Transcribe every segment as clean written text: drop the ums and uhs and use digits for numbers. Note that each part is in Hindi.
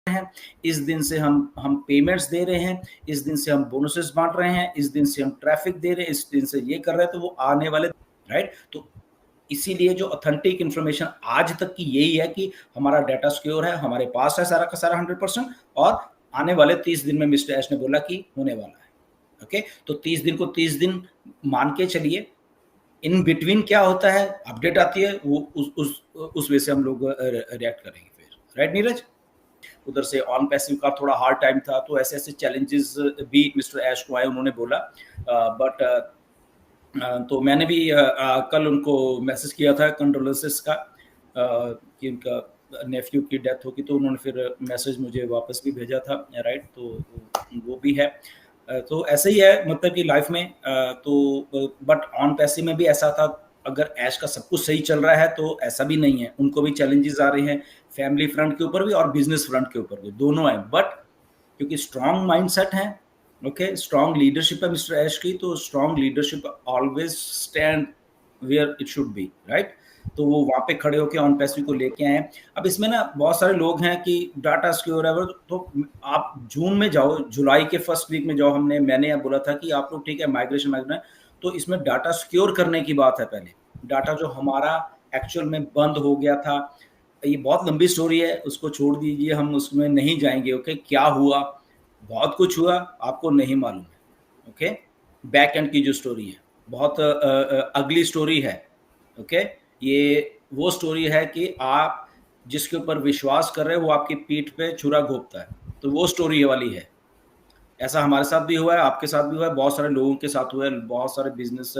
हैं, इस दिन से हम पेमेंट्स दे रहे हैं, इस दिन से हम बोनसेस बांट रहे हैं, इस दिन से हम ट्रैफिक दे रहे हैं, इस दिन से ये कर रहे हैं, तो वो आने वाले राइट। तो इसीलिए जो ऑथेंटिक इंफॉर्मेशन आज तक की यही है कि हमारा डाटा सिक्योर है, हमारे पास है सारा का सारा 100%, और आने वाले 30 दिन में मिस्टर एश ने बोला कि होने वाला है। ओके, तो 30 दिन को 30 दिन मान के चलिए। इन बिटवीन क्या होता है, अपडेट आती है, वो उस वे से हम लोग रिएक्ट करेंगे फिर, राइट नीरज। उधर से ऑन पैसिव का थोड़ा हार्ड टाइम था, तो ऐसे ऐसे चैलेंजेस भी मिस्टर ऐश को आए, उन्होंने बोला। बट तो मैंने भी कल उनको मैसेज किया था कंडोलेंसेस का, कि उनका नेफ्यू की डेथ होगी, तो उन्होंने फिर मैसेज मुझे वापस भी भेजा था, राइट। तो वो भी है। तो ऐसे ही है, मतलब कि लाइफ में तो बट ऑन पैसिव में भी ऐसा था, अगर ऐश का सब कुछ सही चल रहा है तो ऐसा भी नहीं है, उनको भी चैलेंजेस आ रहे हैं, फैमिली फ्रंट के ऊपर भी और बिजनेस फ्रंट के ऊपर भी, दोनों है। बट क्योंकि स्ट्रांग माइंडसेट है, ओके, स्ट्रांग लीडरशिप है मिस्टर ऐश की, तो strong leadership always stand where it should be, right. तो वो वहाँ पे खड़े होकर ऑन पैसिव को लेके आए हैं। अब इसमें ना बहुत सारे लोग हैं कि डाटा सिक्योर है, तो आप जून में जाओ, जुलाई के फर्स्ट वीक में जाओ, मैंने बोला था कि आप लोग ठीक है माइग्रेशन, तो इसमें डाटा सिक्योर करने की बात है। पहले डाटा जो हमारा एक्चुअल में बंद हो गया था, ये बहुत लंबी स्टोरी है, उसको छोड़ दीजिए, हम उसमें नहीं जाएंगे। ओके, क्या हुआ, बहुत कुछ हुआ, आपको नहीं मालूम है। ओके, बैक एंड की जो स्टोरी है बहुत अगली स्टोरी है। ओके, ये वो स्टोरी है कि आप जिसके ऊपर विश्वास कर रहे हो वो आपकी पीठ पे छुरा घोंपता है, तो वो स्टोरी ये वाली है। ऐसा हमारे साथ भी हुआ है, आपके साथ भी हुआ है, बहुत सारे लोगों के साथ हुआ है, बहुत सारे बिजनेस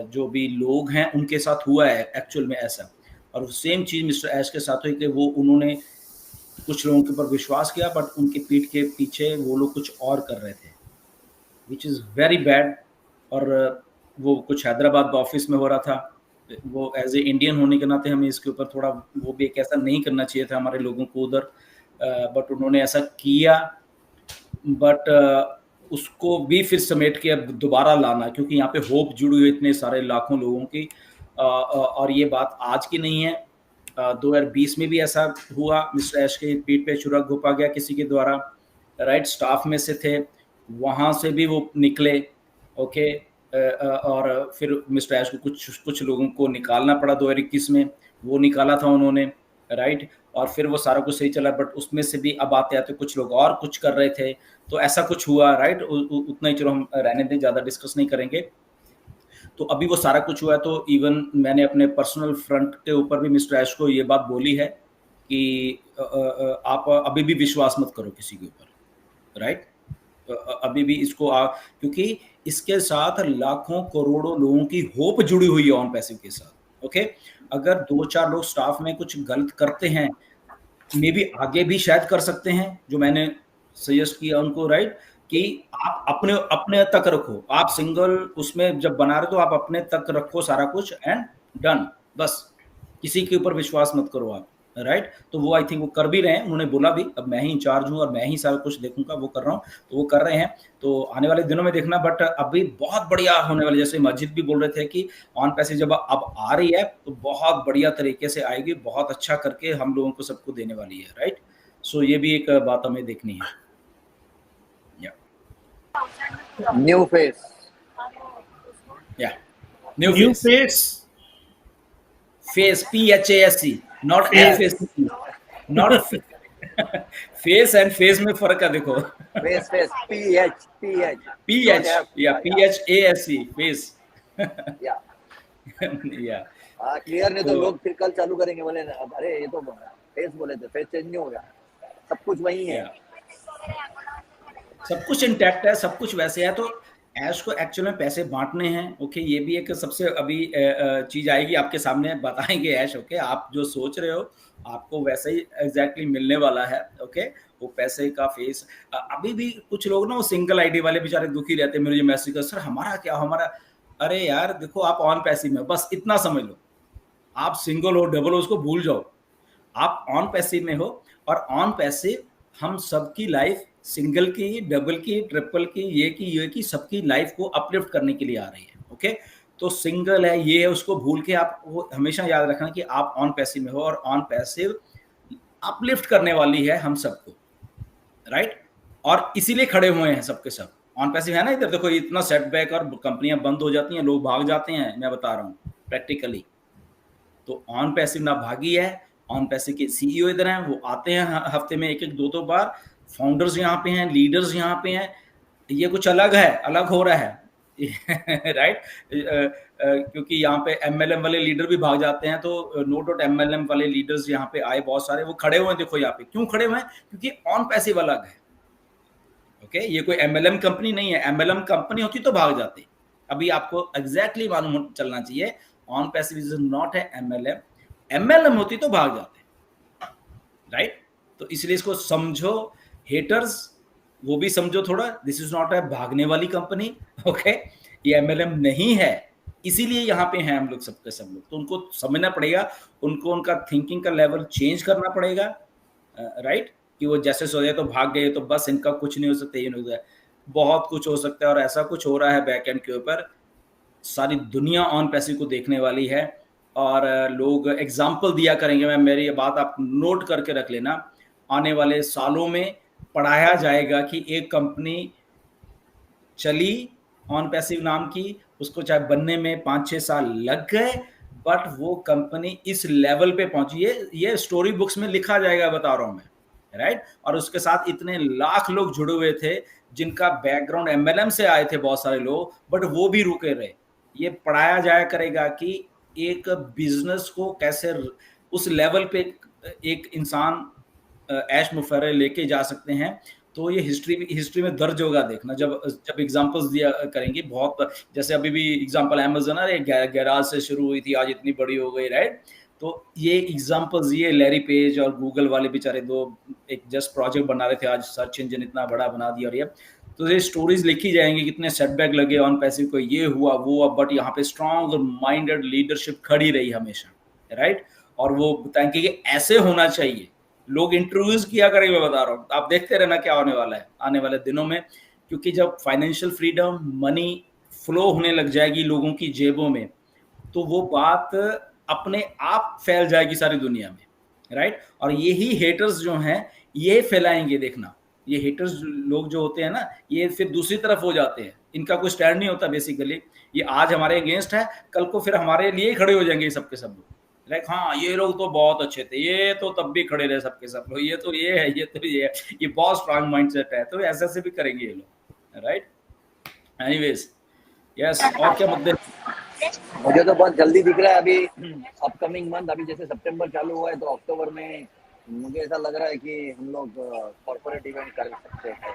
जो भी लोग हैं उनके साथ हुआ है एक्चुअल में ऐसा। और सेम चीज मिस्टर ऐश के साथ हुई कि वो उन्होंने कुछ लोगों के ऊपर विश्वास किया, बट उनके पीठ के पीछे वो लोग कुछ और कर रहे थे, विच इज़ वेरी बैड। और वो कुछ हैदराबाद ऑफिस में हो रहा था, वो एज ए इंडियन होने के नाते हमें इसके ऊपर थोड़ा, वो भी एक ऐसा नहीं करना चाहिए था हमारे लोगों को उधर, बट उन्होंने ऐसा किया। बट उसको भी फिर समेट के अब दोबारा लाना, क्योंकि यहाँ पे होप जुड़ी हुई इतने सारे लाखों लोगों की, और ये बात आज की नहीं है। 2020 में भी ऐसा हुआ, मिस्टर ऐश के पीठ पे छुरा घोंपा गया किसी के द्वारा, राइट, स्टाफ में से थे, वहाँ से भी वो निकले। ओके, और फिर मिस्टर ऐश को कुछ लोगों को निकालना पड़ा 2021 में, वो निकाला था उन्होंने, राइट। और फिर वो सारा कुछ सही चला, बट उसमें से भी अब आते आते कुछ लोग और कुछ कर रहे थे, तो ऐसा कुछ हुआ, राइट। उतना ही, चलो हम रहने दें, ज़्यादा डिस्कस नहीं करेंगे। तो अभी वो सारा कुछ हुआ है, तो इवन मैंने अपने पर्सनल फ्रंट के ऊपर भी मिस्टर ऐश को ये बात बोली है कि आप अभी भी विश्वास मत करो किसी के ऊपर, राइट। अभी भी इसको क्योंकि इसके साथ लाखों करोड़ों लोगों की होप जुड़ी हुई है ऑन पैसिव के साथ। ओके, अगर 2-4 लोग स्टाफ में कुछ गलत करते हैं, मे बी आगे भी शायद कर सकते हैं, जो मैंने सजेस्ट किया उनको, राइट, कि आप अपने अपने तक रखो, आप सिंगल उसमें जब बना रहे तो आप अपने तक रखो सारा कुछ, एंड डन, बस किसी के ऊपर विश्वास मत करो आप, राइट। तो वो आई थिंक वो कर भी रहे हैं, उन्होंने बोला भी अब मैं ही इंचार्ज हूँ और मैं ही सारा कुछ देखूंगा, वो कर रहा हूँ, तो वो कर रहे हैं। तो आने वाले दिनों में देखना, बट अभी बहुत बढ़िया होने वाली, जैसे मस्जिद भी बोल रहे थे कि ऑन पैसे जब अब आ रही है तो बहुत बढ़िया तरीके से आएगी, बहुत अच्छा करके हम लोगों को सबको देने वाली है, राइट। सो ये भी एक बात हमें देखनी है। न्यू फेस, या new face, face PHASE, not FACE, not face and face में फर्क है, देखो। फेस फेस PH या PHASE, फेस। या या क्लियर नहीं तो लोग फिर कल चालू करेंगे, बोले अरे ये तो फेस बोले थे, फेस चेंज नहीं हो गया, सब कुछ वही है, सब कुछ इंटैक्ट है, सब कुछ वैसे है। तो ऐश को एक्चुअल में पैसे बांटने हैं। ओके, ये भी एक सबसे अभी चीज आएगी आपके सामने, बताएंगे ऐश। ओके, आप जो सोच रहे हो आपको वैसे ही एग्जैक्टली मिलने वाला है। ओके, वो पैसे का फेस, अभी भी कुछ लोग ना वो सिंगल आईडी वाले बेचारे दुखी रहते हैं, मुझे मैसेज कर, सर हमारा क्या, हमारा, अरे यार देखो, आप ऑन पैसे में बस इतना समझ लो, आप सिंगल हो डबल हो उसको भूल जाओ, आप ऑन पैसिव में हो। और ऑन पैसिव हम सबकी लाइफ, सिंगल की, डबल की, ट्रिपल की, ये की सबकी लाइफ को अपलिफ्ट करने के लिए आ रही है। ओके, तो सिंगल है, ये है, उसको भूल के आप वो हमेशा याद रखना कि आप ऑन पैसिव में हो। और ऑन पैसिव अपलिफ्ट करने वाली है हम सबको, राइट? और इसीलिए खड़े हुए हैं सबके सब। ऑन पैसिव है ना, इधर देखो इतना सेटबैक और कंपनियां बंद हो जाती हैं, लोग भाग जाते हैं, मैं बता रहा हूँ प्रैक्टिकली। तो ऑन पैसिव ना भागी है, ऑन पैसिव के सीईओ इधर हैं, वो आते हैं हफ्ते में एक दो बार, फाउंडर्स यहाँ पे हैं, लीडर्स यहाँ पे हैं। ये कुछ अलग है, अलग हो रहा है राइट क्योंकि यहाँ पे एमएलएम वाले लीडर भी भाग जाते हैं, तो नो डाउट एमएलएम वाले लीडर्स यहाँ पे आए बहुत सारे, वो खड़े हुए हैं। देखो यहाँ पे क्यों खड़े हुए हैं, क्योंकि ऑन पैसिव अलग है। ओके, ये कोई एमएलएम कंपनी नहीं है। एमएलएम कंपनी होती तो भाग जाते। अभी आपको एग्जैक्टली मालूम चलना चाहिए, ऑन पैसिव इज नॉट है एमएलएम। एमएलएम होती तो भाग जाते, राइट? तो इसलिए इसको समझो, हेटर्स वो भी समझो थोड़ा, दिस इज नॉट अ भागने वाली कंपनी। ओके, ये एमएलएम नहीं है, इसीलिए यहाँ पे हैं हम लोग सबके सब लोग। तो उनको समझना पड़ेगा, उनको उनका थिंकिंग का लेवल चेंज करना पड़ेगा, राइट? कि वो जैसे सोचे तो भाग गए तो बस इनका कुछ नहीं हो सकता, ये नहीं हो सकता। बहुत कुछ हो सकता है, और ऐसा कुछ हो रहा है बैकएंड के ऊपर, सारी दुनिया ऑन पैसिव को देखने वाली है। और लोग एग्जाम्पल दिया करेंगे। मैं मेरी ये बात आप नोट करके रख लेना, आने वाले सालों में पढ़ाया जाएगा कि एक कंपनी चली ऑन पैसिव नाम की, उसको चाहे बनने में 5-6 साल लग गए, बट वो कंपनी इस लेवल पे पहुंची। ये स्टोरी बुक्स में लिखा जाएगा, बता रहा हूं मैं, राइट? और उसके साथ इतने लाख लोग जुड़े हुए थे, जिनका बैकग्राउंड एमएलएम से आए थे बहुत सारे लोग, बट वो भी रुके रहे। ये पढ़ाया जाया करेगा कि एक बिजनेस को कैसे उस लेवल पे एक इंसान ऐश मुफर्रे लेके जा सकते हैं। तो ये हिस्ट्री में दर्ज होगा, देखना जब एग्जांपल्स दिया करेंगे। बहुत जैसे अभी भी एग्जांपल अमेज़न है, गैराज से शुरू हुई थी, आज इतनी बड़ी हो गई, राइट? तो ये एग्जांपल्स, ये लैरी पेज और गूगल वाले बेचारे दो एक जस्ट प्रोजेक्ट बना रहे थे, आज सर्च इंजन इतना बड़ा बना दिया। और ये तो ये स्टोरीज लिखी जाएंगी, कितने सेटबैक लगे ऑन पैसिव को, ये हुआ वो, बट यहाँ पे स्ट्रॉन्ग माइंडेड लीडरशिप खड़ी रही हमेशा, राइट? और वो बताएंगे कि ऐसे होना चाहिए। लोग इंटरव्यूज किया करेंगे, मैं बता रहा हूँ, आप देखते रहना क्या होने वाला है आने वाले दिनों में। क्योंकि जब फाइनेंशियल फ्रीडम, मनी फ्लो होने लग जाएगी लोगों की जेबों में, तो वो बात अपने आप फैल जाएगी सारी दुनिया में, राइट? और यही हेटर्स जो हैं ये फैलाएंगे, देखना। ये हेटर्स लोग जो होते हैं ना, ये फिर दूसरी तरफ हो जाते हैं, इनका कोई स्टैंड नहीं होता बेसिकली। ये आज हमारे अगेंस्ट है, कल को फिर हमारे लिए ही खड़े हो जाएंगे सबके सब लोग, लाइक हाँ ये लोग तो बहुत अच्छे थे, ये तो तब भी खड़े रहे सबके सब लोग, ये तो ये है, ये तो ये है, ये बहुत स्ट्रांग माइंडसेट है। तो ऐसे से भी करेंगे ये लोग, राइट? एनीवेज, यस, और क्या मुद्दे? मुझे तो बहुत जल्दी दिख रहा है अभी अपकमिंग मंथ। अभी जैसे सितंबर चालू हुआ है, तो अक्टूबर में मुझे ऐसा लग रहा है कि हम लोग कॉर्पोरेट इवेंट कर सकते हैं।